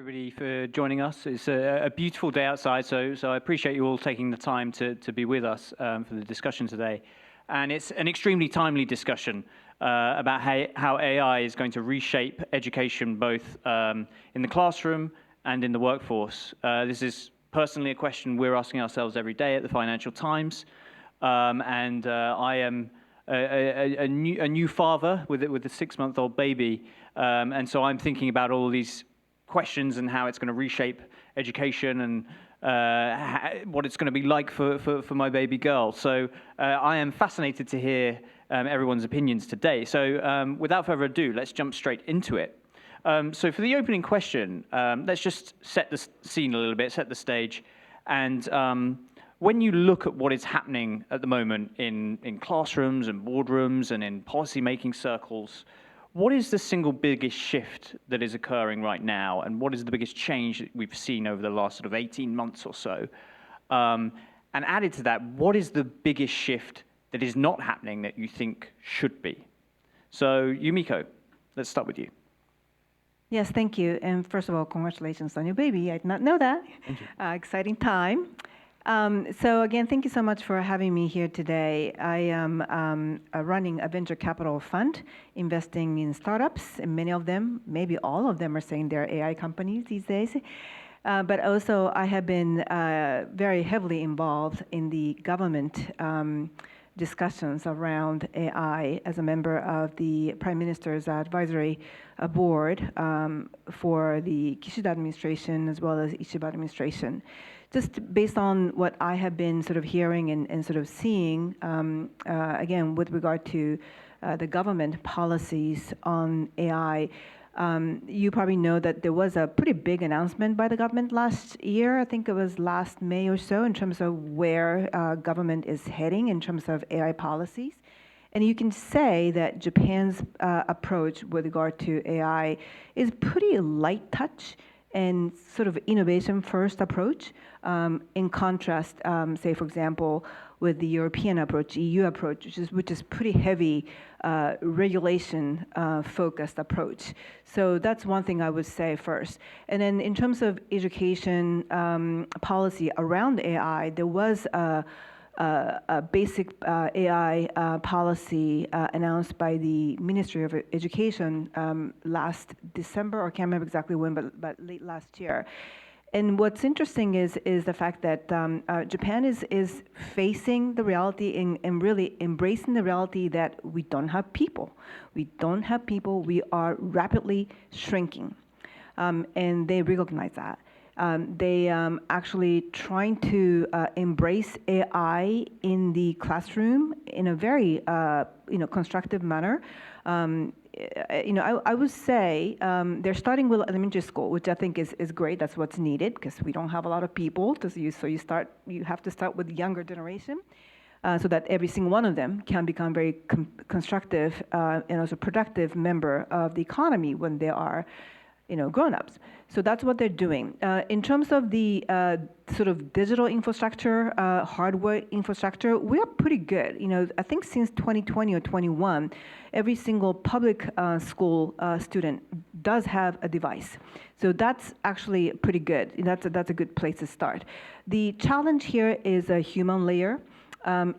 everybody for joining us. It's a beautiful day outside, so I appreciate you all taking the time to be with us for the discussion today. And it's an extremely timely discussion about how AI is going to reshape education both in the classroom and in the workforce. This is personally a question we're asking ourselves every day at the Financial Times. I am a new father with a 6-month-old baby, and so I'm thinking about all these questions and how it's going to reshape education and what it's going to be like for my baby girl. So I am fascinated to hear everyone's opinions today. So without further ado, let's jump straight into it. So for the opening question, let's just set the scene a little bit, set the stage. And when you look at what is happening at the moment in classrooms and boardrooms and in policy-making circles, what is the single biggest shift that is occurring right now, and what is the biggest change that we've seen over the last sort of 18 months or so? And added to that, what is the biggest shift that is not happening that you think should be? So Yumiko, let's start with you. Yes, thank you. And first of all, congratulations on your baby. I did not know that. Thank you. Exciting time. So again, thank you so much for having me here today. I am running a venture capital fund, investing in startups, and many of them, maybe all of them, are saying they're AI companies these days. But also, I have been very heavily involved in the government discussions around AI as a member of the Prime Minister's Advisory Board for the Kishida administration as well as Ishiba administration. Just based on what I have been sort of hearing and sort of seeing, again, with regard to the government policies on AI, you probably know that there was a pretty big announcement by the government last year. I think it was last May or so, in terms of where government is heading in terms of AI policies. And you can say that Japan's approach with regard to AI is pretty light touch and sort of innovation-first approach, in contrast, say, for example, with the European approach, EU approach, which is pretty heavy regulation-focused approach. So that's one thing I would say first. And then in terms of education policy around AI, there was a basic AI policy announced by the Ministry of Education last December, or I can't remember exactly when, but late last year. And what's interesting is the fact that Japan is facing the reality and really embracing the reality that we don't have people. We don't have people. We are rapidly shrinking, and they recognize that. They actually trying to embrace AI in the classroom in a very constructive manner. I would say they're starting with elementary school, which I think is great. That's what's needed because we don't have a lot of people to use. So you have to start with the younger generation, so that every single one of them can become very constructive and also productive member of the economy when they are grown-ups. So that's what they're doing. In terms of the sort of digital infrastructure, hardware infrastructure, we are pretty good. I think since 2020 or 21, every single public school student does have a device. So that's actually pretty good. That's a good place to start. The challenge here is a human layer.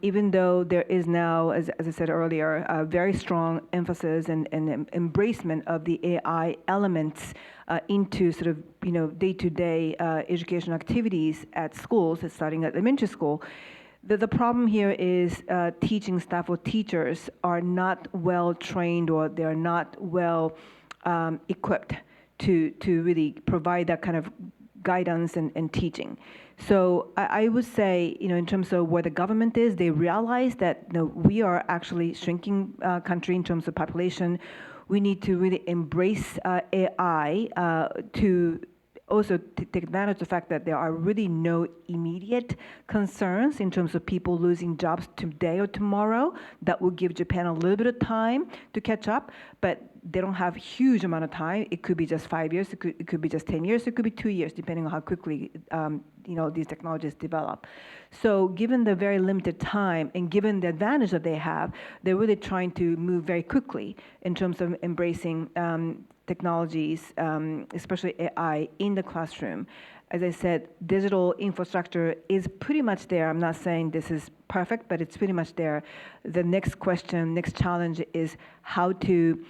Even though there is now, as I said earlier, a very strong emphasis and embracement of the AI elements into sort of day-to-day education activities at schools, starting at elementary school. The problem here is teaching staff or teachers are not well trained, or they're not well equipped to really provide that kind of guidance and teaching. So I would say, in terms of where the government is, they realize that we are actually shrinking country in terms of population. We need to really embrace AI to also take advantage of the fact that there are really no immediate concerns in terms of people losing jobs today or tomorrow. That will give Japan a little bit of time to catch up. But they don't have huge amount of time. It could be just 5 years, it could be just 10 years, it could be 2 years, depending on how quickly these technologies develop. So given the very limited time and given the advantage that they have, they're really trying to move very quickly in terms of embracing technologies, especially AI, in the classroom. As I said, digital infrastructure is pretty much there. I'm not saying this is perfect, but it's pretty much there. The next question, next challenge is how to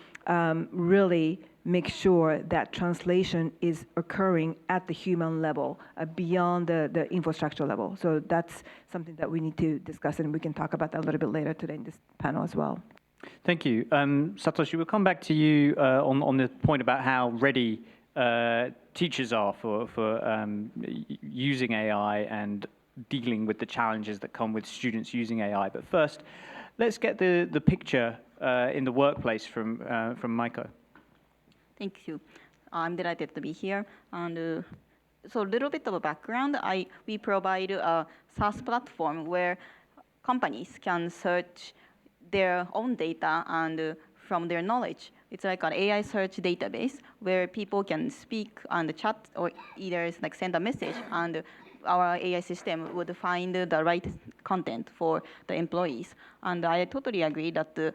really make sure that translation is occurring at the human level, beyond the infrastructure level. So that's something that we need to discuss, and we can talk about that a little bit later today in this panel as well. Thank you. Satoshi, we'll come back to you on the point about how ready teachers are for using AI and dealing with the challenges that come with students using AI. But first, let's get the picture in the workplace from Maiko. Thank you. I'm delighted to be here. And so a little bit of a background. We provide a SaaS platform where companies can search their own data and from their knowledge. It's like an AI search database where people can speak and chat or either like send a message, and our AI system would find the right content for the employees. And I totally agree that the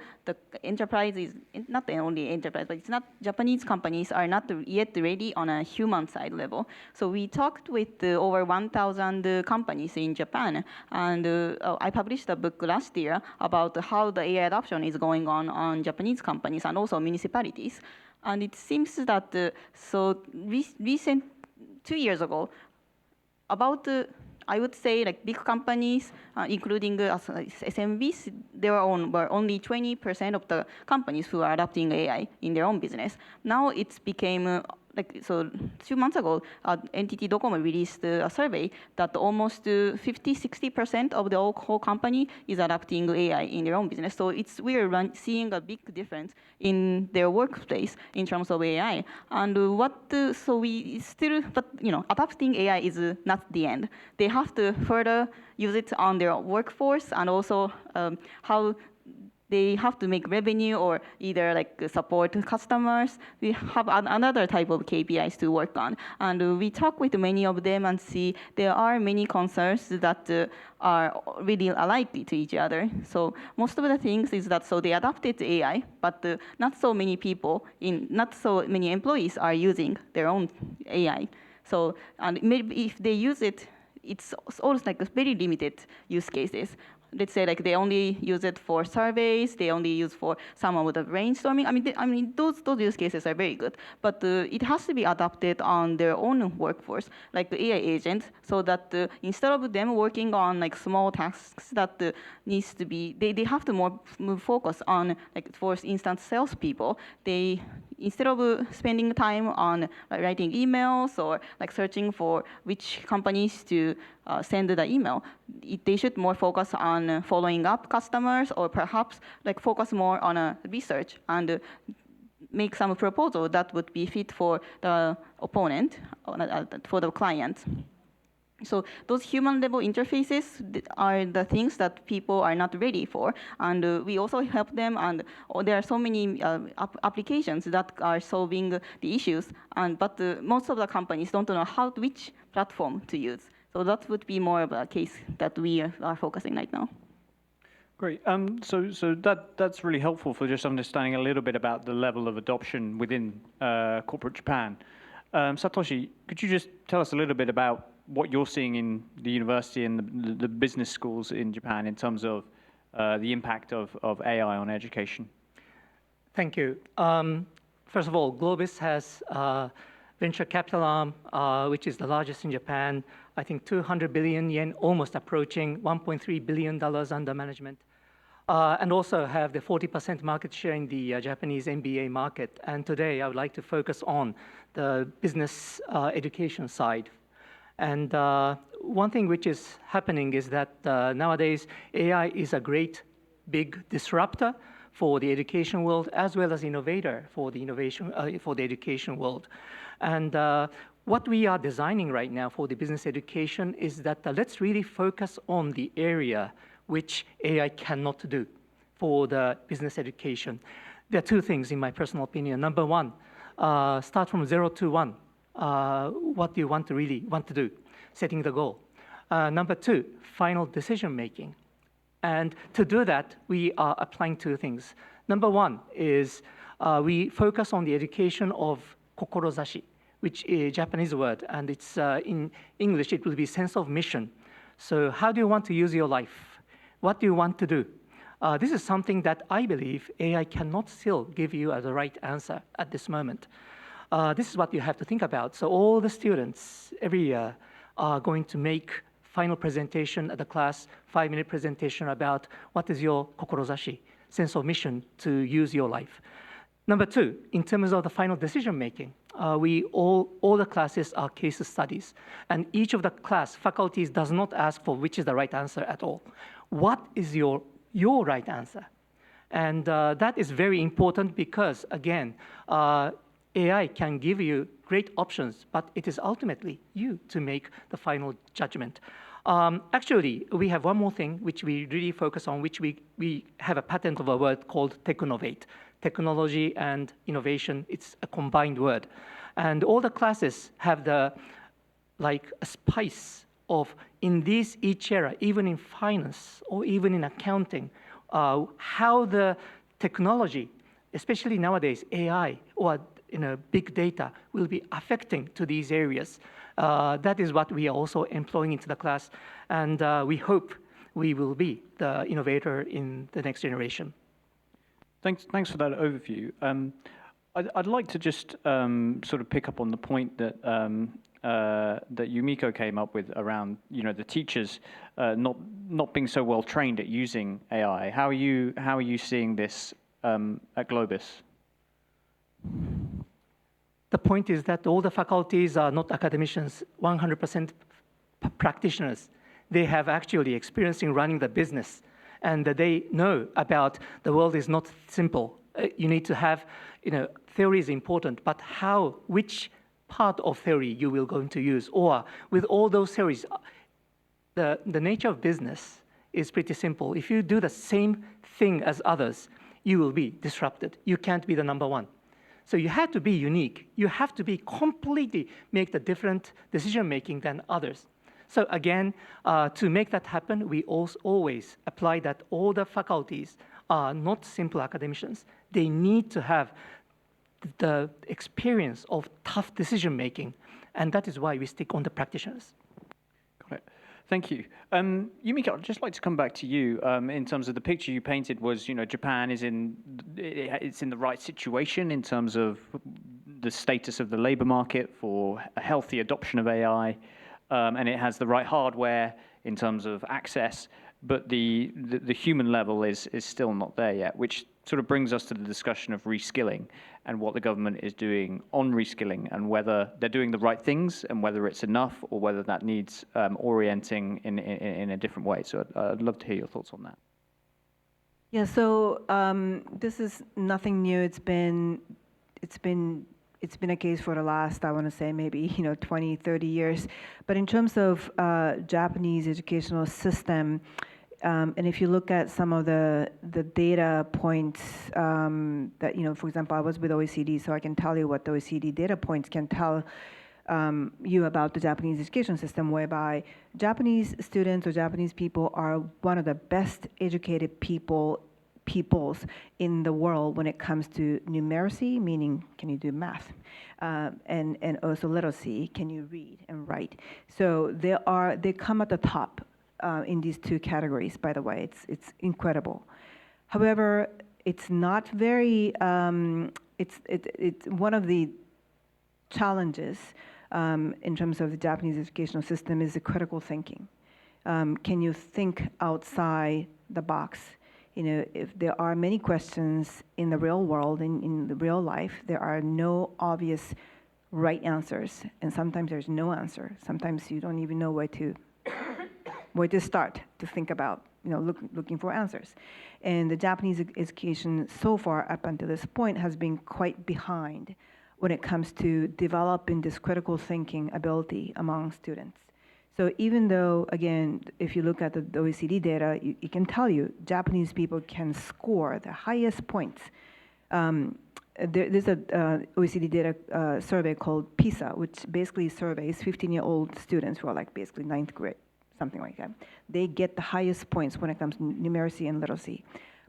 enterprise is not the only enterprise, but it's not, Japanese companies are not yet ready on a human side level. So we talked with over 1,000 companies in Japan, and I published a book last year about how the AI adoption is going on Japanese companies and also municipalities. And it seems that recent 2 years ago, about I would say like big companies, including SMBs, were only 20% of the companies who are adopting AI in their own business. Now it's became 2 months ago, NTT Docomo released a survey that almost 50-60% of the whole company is adopting AI in their own business. So we're seeing a big difference in their workplace in terms of AI. And adopting AI is not the end. They have to further use it on their workforce, and also how they have to make revenue or either like support customers. We have another type of KPIs to work on. And we talk with many of them and see there are many concerns that are really alike to each other. So most of the things is that they adopted AI, but not so many employees are using their own AI. So, and maybe if they use it, it's almost like a very limited use cases. Let's say like they only use it for surveys, they only use for some of the brainstorming. I mean those use cases are very good, but it has to be adapted on their own workforce, like the AI agent, so that instead of them working on like small tasks that needs to be, they have to more focus on, like for instance, salespeople. They, instead of spending time on writing emails or like searching for which companies to send the email, they should more focus on following up customers, or perhaps like focus more on research and make some proposal that would be fit for the opponent, for the client. So those human level interfaces are the things that people are not ready for, and we also help them. And there are so many applications that are solving the issues, but most of the companies don't know which platform to use. So that would be more of a case that we are focusing right now. Great. So that's really helpful for just understanding a little bit about the level of adoption within corporate Japan. Satoshi, could you just tell us a little bit about what you're seeing in the university and the business schools in Japan in terms of the impact of AI on education? Thank you. First of all, GLOBIS has venture capital arm, which is the largest in Japan. I think 200 billion yen, almost approaching $1.3 billion under management. And also have the 40% market share in the Japanese MBA market. And today I would like to focus on the business education side. And one thing which is happening is that nowadays AI is a great big disruptor for the education world, as well as innovator for the education world. And what we are designing right now for the business education is that let's really focus on the area which AI cannot do for the business education. There are two things, in my personal opinion. Number one, start from 0 to 1. What do you really want to do? Setting the goal. Number two, final decision making. And to do that, we are applying two things. Number one is we focus on the education of Kokorozashi, which is a Japanese word, and it's in English, it will be sense of mission. So how do you want to use your life? What do you want to do? This is something that I believe AI cannot still give you as a right answer at this moment. This is what you have to think about. So all the students every year are going to make final presentation at the class, 5-minute presentation about what is your kokorozashi, sense of mission to use your life. Number two, in terms of the final decision making, all the classes are case studies, and each of the class faculties does not ask for which is the right answer at all. What is your right answer? And that is very important because, again, AI can give you great options, but it is ultimately you to make the final judgment. Actually, we have one more thing which we really focus on, which we have a patent of a word called technovate. Technology and innovation, it's a combined word. And all the classes have a spice of, in this each era, even in finance or even in accounting, how the technology, especially nowadays, AI or big data, will be affecting to these areas. That is what we are also employing into the class, and we hope we will be the innovator in the next generation. Thanks for that overview. I'd like to just sort of pick up on the point that that Yumiko came up with around the teachers not being so well trained at using AI. How are you seeing this at GLOBIS? The point is that all the faculties are not academicians, 100% practitioners. They have actually experience in running the business, and they know about the world is not simple. You need to have, theory is important, but which part of theory you will going to use, or with all those theories, the nature of business is pretty simple. If you do the same thing as others, you will be disrupted. You can't be the number one. So you have to be unique. You have to be completely make the different decision-making than others. So again, to make that happen, we always apply that all the faculties are not simple academicians. They need to have the experience of tough decision-making, and that is why we stick on the practitioners. Got it. Thank you. Yumiko, I'd just like to come back to you in terms of the picture you painted was, Japan is it's in the right situation in terms of the status of the labor market for a healthy adoption of AI, and it has the right hardware in terms of access, but the human level is still not there yet, which sort of brings us to the discussion of reskilling and what the government is doing on reskilling and whether they're doing the right things and whether it's enough or whether that needs orienting in a different way. So I'd love to hear your thoughts on that. Yeah, so this is nothing new. It's been a case for the last, I want to say, maybe 20, 30 years. But in terms of Japanese educational system, and if you look at some of the data points that, for example, I was with OECD, so I can tell you what the OECD data points can tell you about the Japanese education system, whereby Japanese students or Japanese people are one of the best educated peoples in the world when it comes to numeracy, meaning can you do math, and also literacy, can you read and write. So they come at the top in these two categories, by the way. It's incredible. However, it's not very, it's one of the challenges in terms of the Japanese educational system is the critical thinking. Can you think outside the box? If there are many questions in the real world, in the real life, there are no obvious right answers, and sometimes there's no answer. Sometimes you don't even know where to start to think about, looking for answers. And the Japanese education so far up until this point has been quite behind when it comes to developing this critical thinking ability among students. So even though, again, if you look at the OECD data, it can tell you Japanese people can score the highest points There's a OECD did a survey called PISA, which basically surveys 15-year-old students who are like basically 9th grade, something like that. They get the highest points when it comes to numeracy and literacy,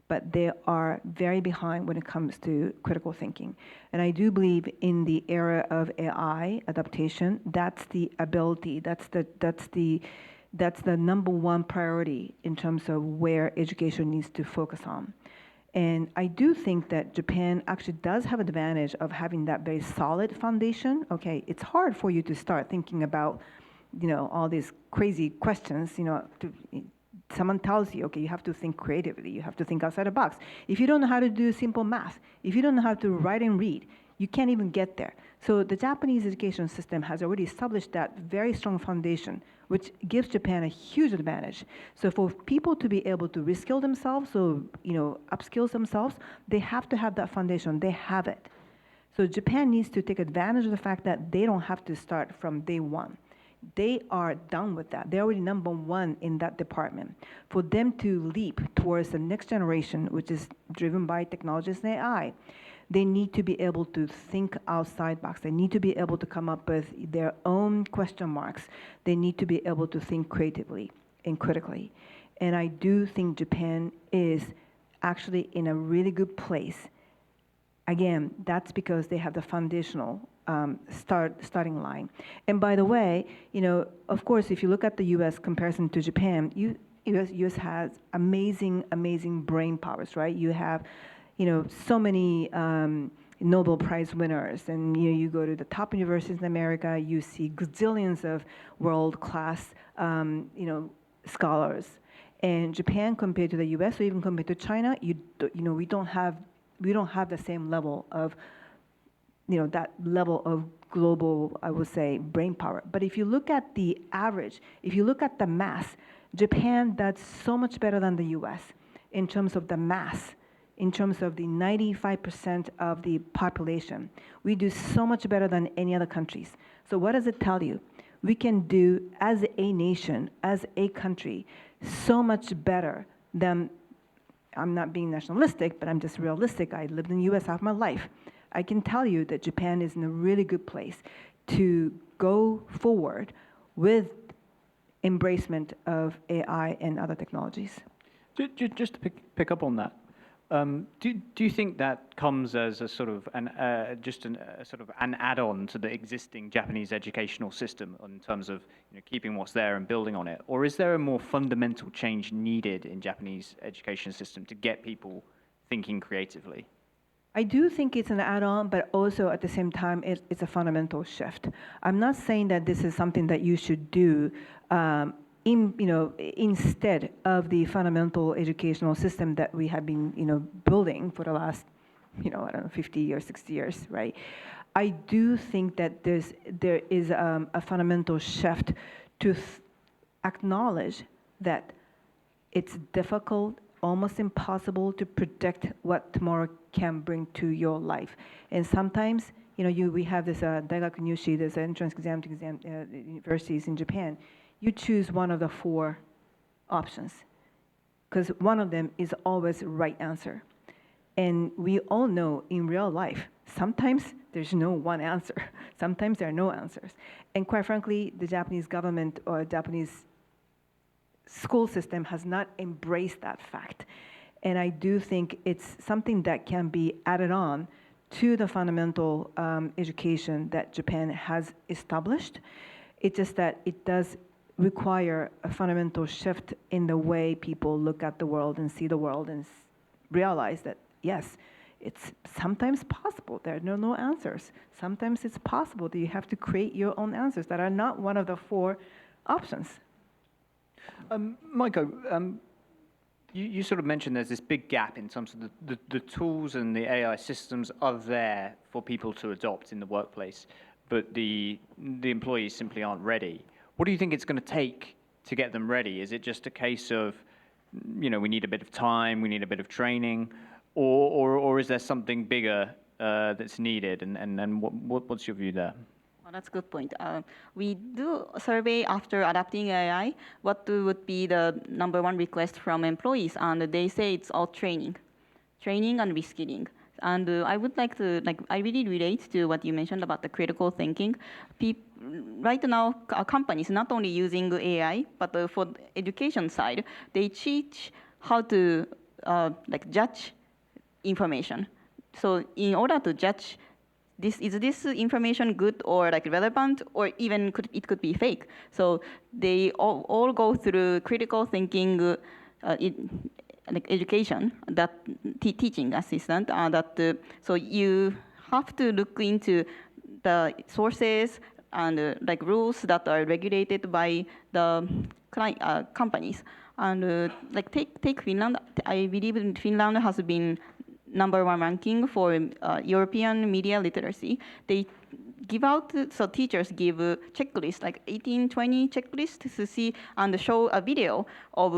but they are very behind when it comes to critical thinking. And I do believe in the era of AI adaptation, that's the ability, that's the number one priority in terms of where education needs to focus on. And I do think that Japan actually does have an advantage of having that very solid foundation. Okay, it's hard for you to start thinking about, all these crazy questions, someone tells you, okay, you have to think creatively, you have to think outside the box. If you don't know how to do simple math, if you don't know how to write and read, you can't even get there. So the Japanese education system has already established that very strong foundation, which gives Japan a huge advantage. So for people to be able to reskill themselves, so upskill themselves, they have to have that foundation. They have it. So Japan needs to take advantage of the fact that they don't have to start from day one. They are done with that. They're already number one in that department. For them to leap towards the next generation, which is driven by technologies and AI, they need to be able to think outside box. They need to be able to come up with their own question marks. They need to be able to think creatively and critically. And I do think Japan is actually in a really good place. Again, that's because they have the foundational starting line. And by the way, of course, if you look at the U.S. comparison to Japan, U.S. has amazing brain powers, right? You have so many Nobel Prize winners, and you go to the top universities in America, you see gazillions of world-class, scholars. And Japan, compared to the U.S. or even compared to China, we don't have the same level of, that level of global, I would say, brain power. But if you look at the average, if you look at the mass, Japan does so much better than the U.S. in terms of the mass. In terms of the 95% of the population. We do so much better than any other countries. So what does it tell you? We can do, as a nation, as a country, so much better than, I'm not being nationalistic, but I'm just realistic. I lived in the US half my life. I can tell you that Japan is in a really good place to go forward with embracement of AI and other technologies. Just to pick up on that. Do you think that comes as a sort of an add-on to the existing Japanese educational system in terms of keeping what's there and building on it, or is there a more fundamental change needed in Japanese education system to get people thinking creatively? I do think it's an add-on, but also at the same time, it's a fundamental shift. I'm not saying that this is something that you should do instead of the fundamental educational system that we have been, building for the last, 50 or 60 years, right? I do think that there is a fundamental shift to acknowledge that it's difficult, almost impossible to predict what tomorrow can bring to your life. And sometimes, we have this Daigaku Nyushi, there's an entrance exam to universities in Japan. You choose one of the 4 options, because one of them is always the right answer. And we all know in real life, sometimes there's no one answer. Sometimes there are no answers. And quite frankly, the Japanese government or Japanese school system has not embraced that fact. And I do think it's something that can be added on to the fundamental education that Japan has established. It's just that it does require a fundamental shift in the way people look at the world and see the world and realize that, yes, it's sometimes possible. There are no answers. Sometimes it's possible that you have to create your own answers that are not one of the 4 options. Maiko, you sort of mentioned there's this big gap in terms of the tools and the AI systems are there for people to adopt in the workplace, but the employees simply aren't ready. What do you think it's going to take to get them ready? Is it just a case of, we need a bit of time, we need a bit of training, or is there something bigger that's needed? And what's your view there? Well, that's a good point. We do a survey after adopting AI. What would be the number 1 request from employees? And they say it's all training and reskilling. And I would like to, I really relate to what you mentioned about the critical thinking. Right now, companies not only using AI, but for the education side, they teach how to judge information. So in order to judge is this information good or relevant, or even it could be fake. So they all go through critical thinking education, that teaching assistant. So you have to look into the sources and rules that are regulated by the companies. And take Finland. I believe Finland has been #1 ranking for European media literacy. They give out, so teachers give a checklist, 18, 20 checklists to see and show a video of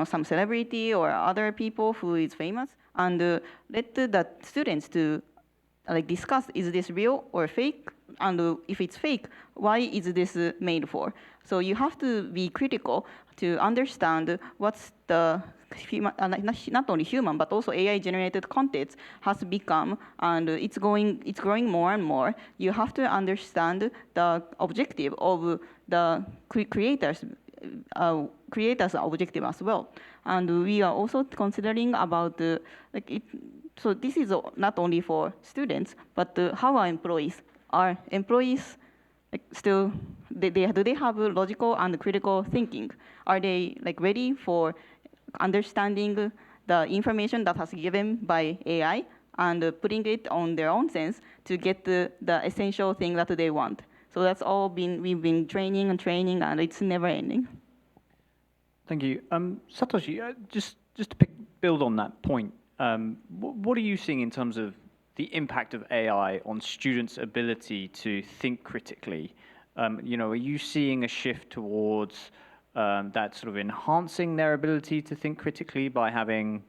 some celebrity or other people who is famous, and let the students to discuss, is this real or fake? And if it's fake, why is this made for? So you have to be critical to understand what's the human, not only human, but also AI-generated content has become, and it's growing more and more. You have to understand the objective of the creators' objective as well. And we are also considering about so this is not only for students, but how are employees? Are employees still, do they have logical and critical thinking? Are they ready for understanding the information that has given by AI and putting it on their own sense to get the essential thing that they want? So that's all we've been training, and it's never ending. Thank you. Satoshi, just to build on that point, what are you seeing in terms of the impact of AI on students' ability to think critically? Are you seeing a shift towards that sort of enhancing their ability to think critically by having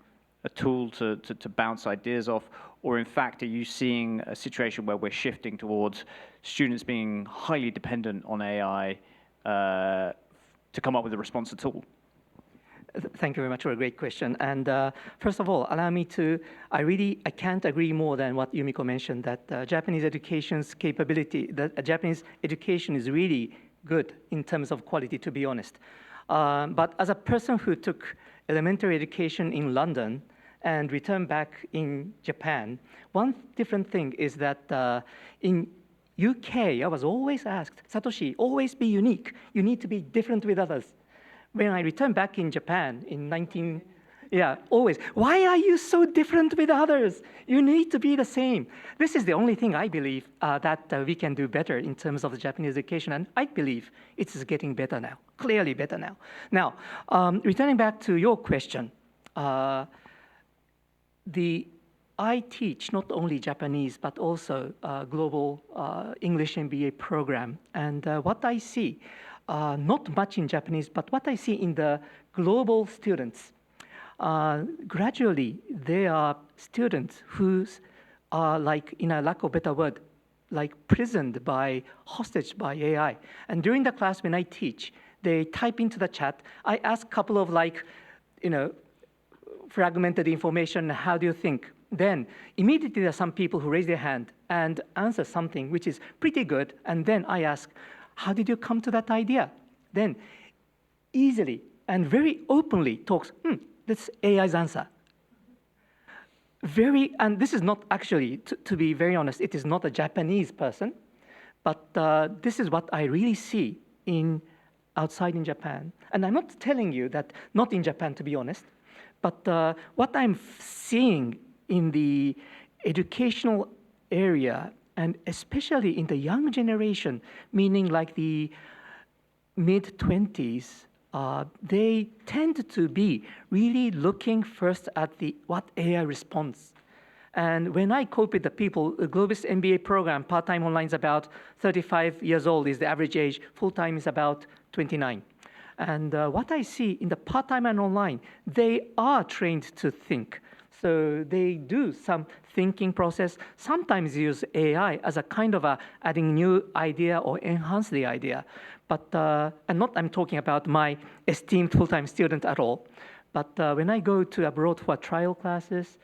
a tool to bounce ideas off? Or in fact, are you seeing a situation where we're shifting towards students being highly dependent on AI to come up with a response at all? Thank you very much for a great question. And first of all, allow me to, I can't agree more than what Yumiko mentioned, that Japanese education's capability, that Japanese education is really good in terms of quality, to be honest. But as a person who took elementary education in London and returned back in Japan, one different thing is that in UK, I was always asked, Satoshi, always be unique. You need to be different with others. When I returned back in Japan in always, why are you so different with others? You need to be the same. This is the only thing I believe that we can do better in terms of the Japanese education, and I believe it's getting better now, clearly better now. Now, returning back to your question, I teach not only Japanese, but also global English MBA program, and what I see, not much in Japanese, but what I see in the global students, gradually there are students who are in a lack of a better word, prisoned by, hostage by AI. And during the class when I teach, they type into the chat, I ask a couple of fragmented information, how do you think? Then immediately there are some people who raise their hand and answer something which is pretty good, and then I ask, how did you come to that idea? Then easily and very openly talks, that's AI's answer. And this is not actually, to be very honest, it is not a Japanese person, but this is what I really see outside in Japan. And I'm not telling you that not in Japan, to be honest, but what I'm seeing in the educational area, and especially in the young generation, meaning the mid-20s, they tend to be really looking first at what AI responds. And when I cope with the people, the GLOBIS MBA program, part-time online is about 35 years old is the average age, full-time is about 29. And what I see in the part-time and online, they are trained to think. So they do some thinking process, sometimes use AI as a kind of adding new idea or enhance the idea. But, I'm talking about my esteemed full-time student at all. But when I go to abroad for trial classes,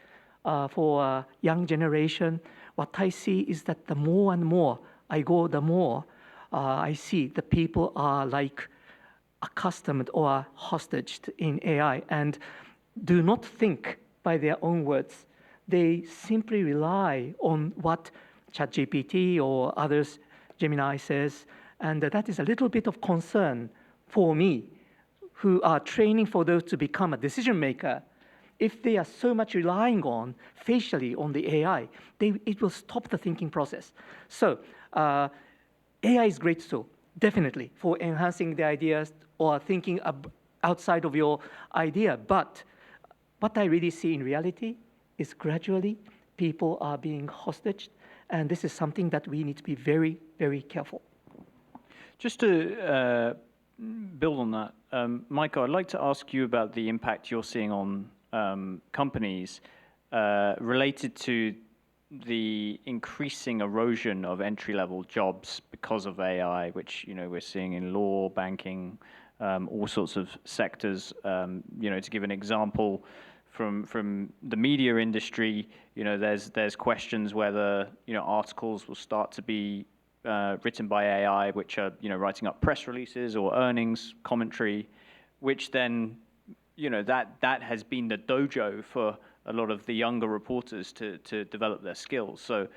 for young generation, what I see is that the more and more I go, the more I see the people are like accustomed or hostage in AI and do not think by their own words. They simply rely on what ChatGPT or others, Gemini says, and that is a little bit of concern for me, who are training for those to become a decision maker. If they are so much relying on facially on the AI, it will stop the thinking process. So AI is great tool, definitely, for enhancing the ideas or thinking outside of your idea. But what I really see in reality is gradually people are being hostage, and this is something that we need to be very, very careful. Just to build on that, Maiko, I'd like to ask you about the impact you're seeing on companies related to the increasing erosion of entry-level jobs because of AI, which we're seeing in law, banking, all sorts of sectors. To give an example from the media industry, there's questions whether articles will start to be written by AI, which are writing up press releases or earnings commentary, which then that has been the dojo for a lot of the younger reporters to develop their skills. So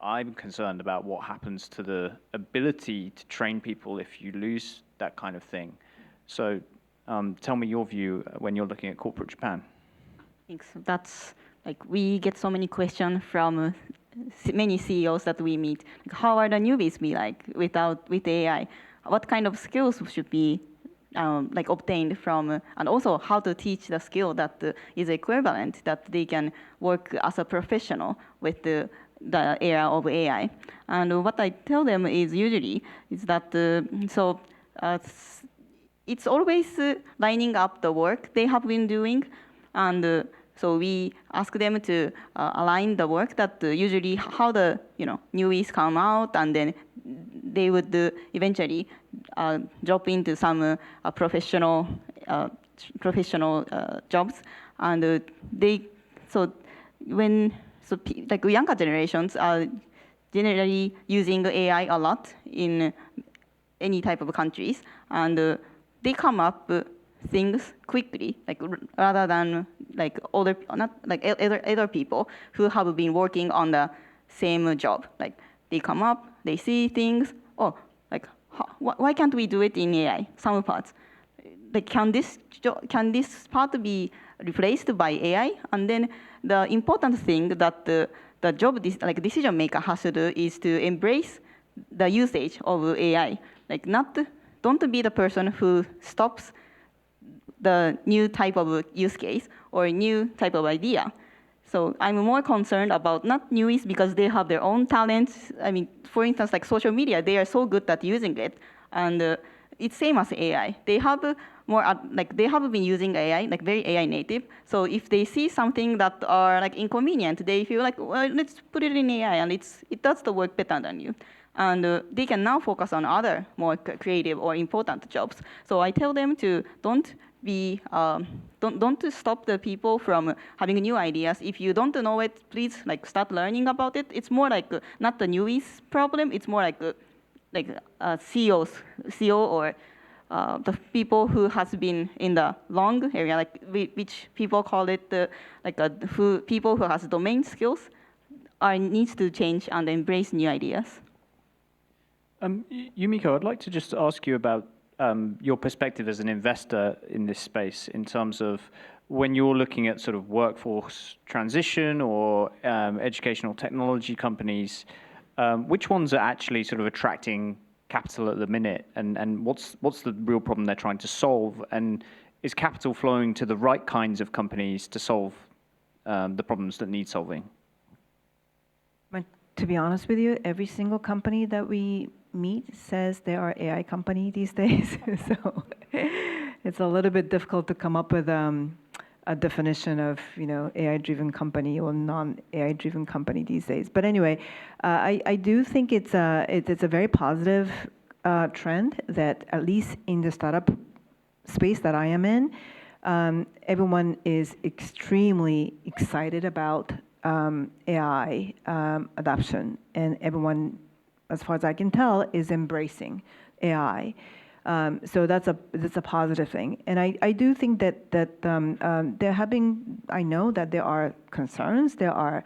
I'm concerned about what happens to the ability to train people if you lose that kind of thing. So tell me your view when you're looking at corporate Japan. Thanks. That's like we get so many questions from many CEOs that we meet. Like, how are the newbies be like with AI? What kind of skills should be obtained from, and also how to teach the skill that is equivalent, that they can work as a professional with the era of AI. And what I tell them is usually is that it's always lining up the work they have been doing, and so we ask them to align the work that usually how the newies come out, and then they would eventually drop into some professional jobs, and younger generations are generally using AI a lot in any type of countries, and they come up things quickly, rather than other people who have been working on the same job. They come up, they see things. Why can't we do it in AI? Some parts. Can this part be replaced by AI? And then the important thing that the job decision maker has to do is to embrace the usage of AI. Don't be the person who stops the new type of use case or new type of idea. So I'm more concerned about not newies because they have their own talents. I mean, for instance, social media, they are so good at using it, and it's same as AI. They have they have been using AI, very AI native. So if they see something that are inconvenient, they feel well, let's put it in AI, and it does the work better than you. And they can now focus on other more creative or important jobs. So I tell them to don't stop the people from having new ideas. If you don't know it, please start learning about it. It's more not the newies problem. It's more CEO or the people who has been in the long area, which people call it people who has domain skills, needs to change and embrace new ideas. Yumiko, I'd like to just ask you about your perspective as an investor in this space in terms of when you're looking at sort of workforce transition or educational technology companies, which ones are actually sort of attracting capital at the minute, and what's the real problem they're trying to solve, and is capital flowing to the right kinds of companies to solve the problems that need solving? To be honest with you, every single company that we meet says they are AI company these days. So it's a little bit difficult to come up with a definition of AI-driven company or non-AI-driven company these days. But anyway, I do think it's a very positive trend that at least in the startup space that I am in, everyone is extremely excited about AI adoption, and everyone, as far as I can tell, is embracing AI. So that's a positive thing, and I do think that there have been. I know that there are concerns, there are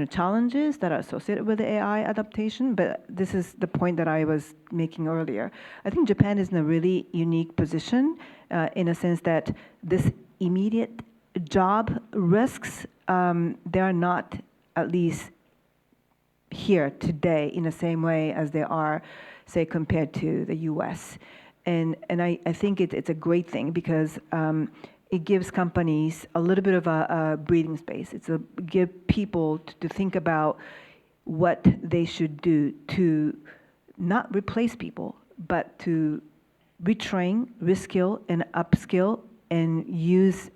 challenges that are associated with the AI adaptation, but this is the point that I was making earlier. I think Japan is in a really unique position in a sense that this immediate job risks, they are not, at least here today, in the same way as they are, say, compared to the US. And I think it's a great thing because it gives companies a little bit of a breathing space. It's give people to think about what they should do to not replace people, but to retrain, reskill, and upskill, and use,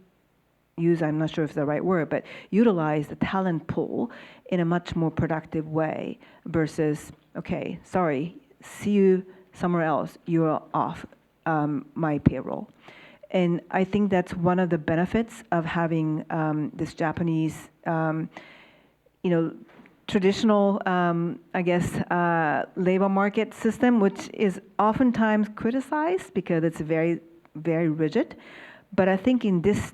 I'm not sure if it's the right word, but utilize the talent pool in a much more productive way versus, okay, sorry, see you somewhere else, you're off my payroll. And I think that's one of the benefits of having this Japanese, traditional, I guess, labor market system, which is oftentimes criticized because it's very, very rigid. But I think in this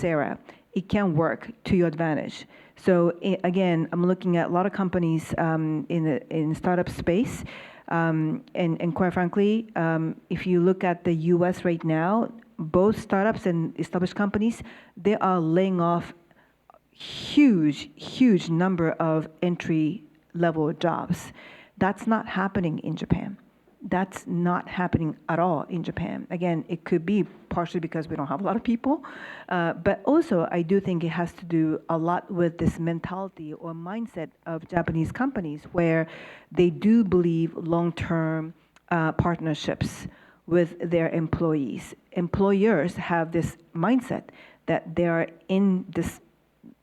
era, it can work to your advantage. So again, I'm looking at a lot of companies in startup space, and quite frankly, if you look at the U.S. right now, both startups and established companies, they are laying off huge number of entry-level jobs. That's not happening in Japan. That's not happening at all in Japan. Again, it could be partially because we don't have a lot of people, but also I do think it has to do a lot with this mentality or mindset of Japanese companies where they do believe long-term partnerships with their employees. Employers have this mindset that they are in this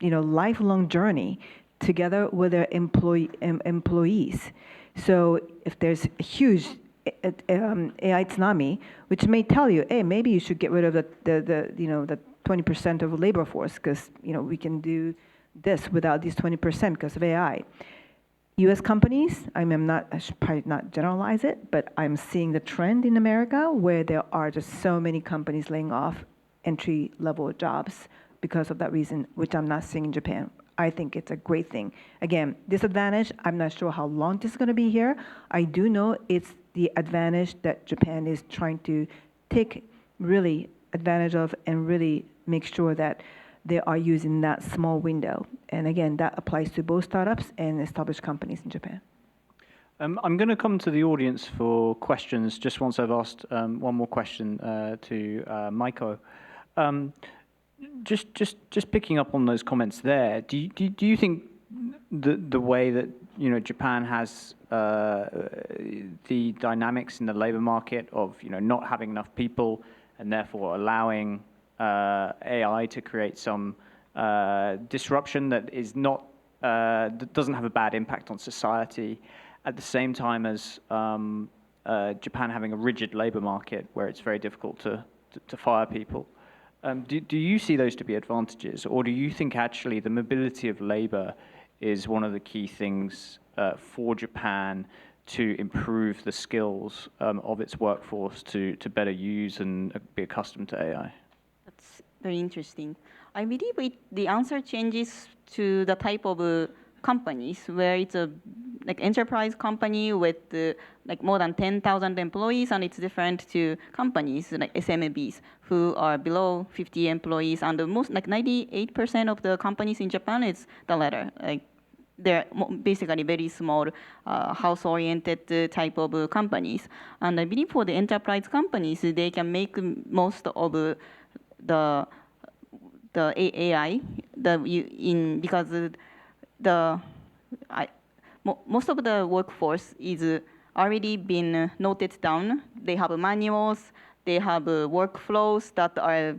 lifelong journey together with their employees. So if there's a huge AI tsunami, which may tell you, hey, maybe you should get rid of the 20% of the labor force because we can do this without these 20% because of AI. U.S. companies, I should probably not generalize it, but I'm seeing the trend in America where there are just so many companies laying off entry-level jobs because of that reason, which I'm not seeing in Japan. I think it's a great thing. Again, disadvantage, I'm not sure how long this is going to be here. I do know it's the advantage that Japan is trying to take really advantage of and really make sure that they are using that small window. And again, that applies to both startups and established companies in Japan. I'm going to come to the audience for questions just once I've asked one more question to Maiko. Just picking up on those comments there, do you think the way that Japan has the dynamics in the labor market of not having enough people and therefore allowing AI to create some disruption that is not that doesn't have a bad impact on society, at the same time as Japan having a rigid labor market where it's very difficult to fire people? Do you see those to be advantages, or do you think actually the mobility of labor is one of the key things for Japan to improve the skills of its workforce to better use and be accustomed to AI? That's very interesting. I believe the answer changes to the type of companies where it's a enterprise company with more than 10,000 employees, and it's different to companies like SMBs who are below 50 employees, and the most 98% of the companies in Japan is the latter. They're basically very small, house-oriented type of companies. And I believe for the enterprise companies, they can make most of the AI because most of the workforce is already been noted down. They have manuals, they have workflows that are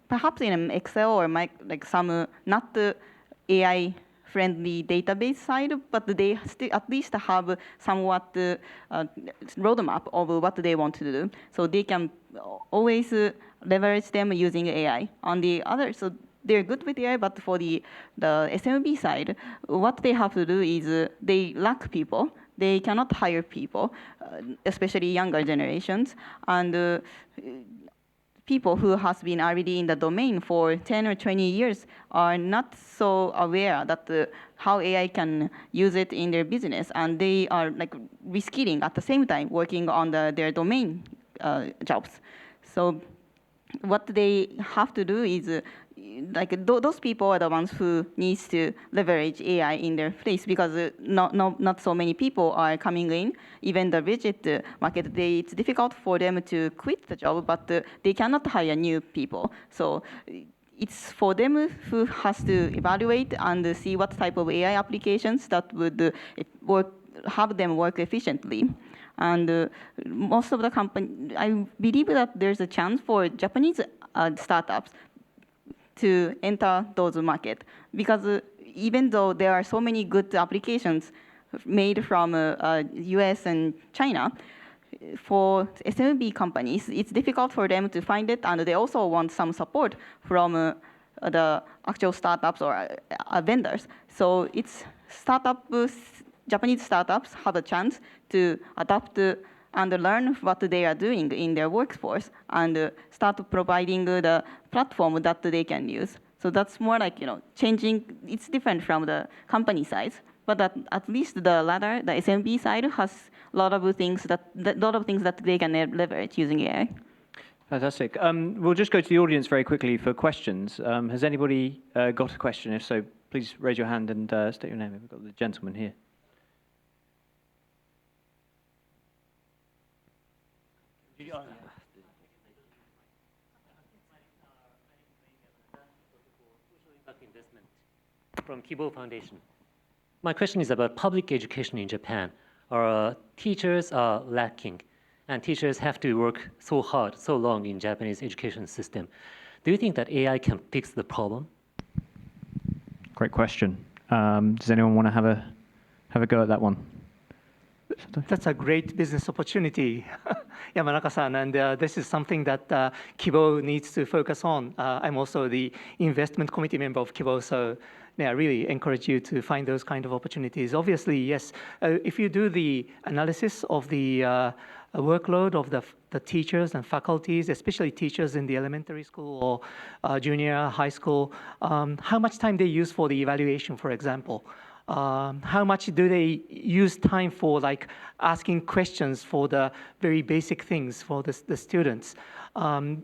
perhaps in Excel or some not AI-friendly database side, but they still at least have somewhat roadmap of what they want to do. So they can always leverage them using AI. On the other, so they're good with AI, but for the SMB side, what they have to do is they lack people. They cannot hire people, especially younger generations, and people who has been already in the domain for 10 or 20 years are not so aware that how AI can use it in their business, and they are like reskilling at the same time, working on their domain jobs. So what they have to do is those people are the ones who needs to leverage AI in their place, because not so many people are coming in. Even the rigid market, it's difficult for them to quit the job, but they cannot hire new people. So it's for them who has to evaluate and see what type of AI applications that would have them work efficiently. And most of the company, I believe that there's a chance for Japanese startups to enter those markets, because even though there are so many good applications made from US and China, for SMB companies, it's difficult for them to find it, and they also want some support from the actual startups or vendors. So it's Japanese startups have a chance to adapt and learn what they are doing in their workforce, and start providing the platform that they can use. So that's more like, changing. It's different from the company side, but at least the latter, the SMB side, has a lot of things that they can leverage using AI. Fantastic. We'll just go to the audience very quickly for questions. Has anybody got a question? If so, please raise your hand and state your name. We've got the gentleman here. From Kibo Foundation. My question is about public education in Japan. Our teachers are lacking, and teachers have to work so hard, so long in Japanese education system. Do you think that AI can fix the problem? Great question. Does anyone want to have a go at that one? That's a great business opportunity, Yamanaka-san, and this is something that Kibo needs to focus on. I'm also the investment committee member of Kibo, so I really encourage you to find those kind of opportunities. Obviously, yes, if you do the analysis of the workload of the teachers and faculties, especially teachers in the elementary school or junior high school, how much time they use for the evaluation, for example. How much do they use time for asking questions for the very basic things for the students?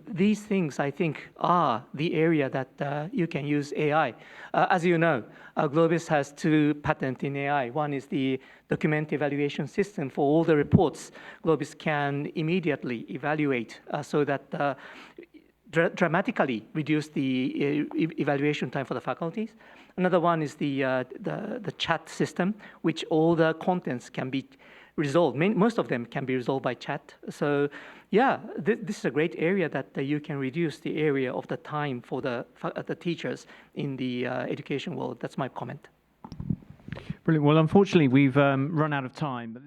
These things, I think, are the area that you can use AI. As you know, GLOBIS has 2 patents in AI. One is the document evaluation system for all the reports. GLOBIS can immediately evaluate so that dramatically reduce the evaluation time for the faculties. Another one is the chat system, which all the contents can be resolved. Most of them can be resolved by chat. So yeah, this is a great area that you can reduce the area of the time for the teachers in the education world. That's my comment. Brilliant. Well, unfortunately, we've run out of time. But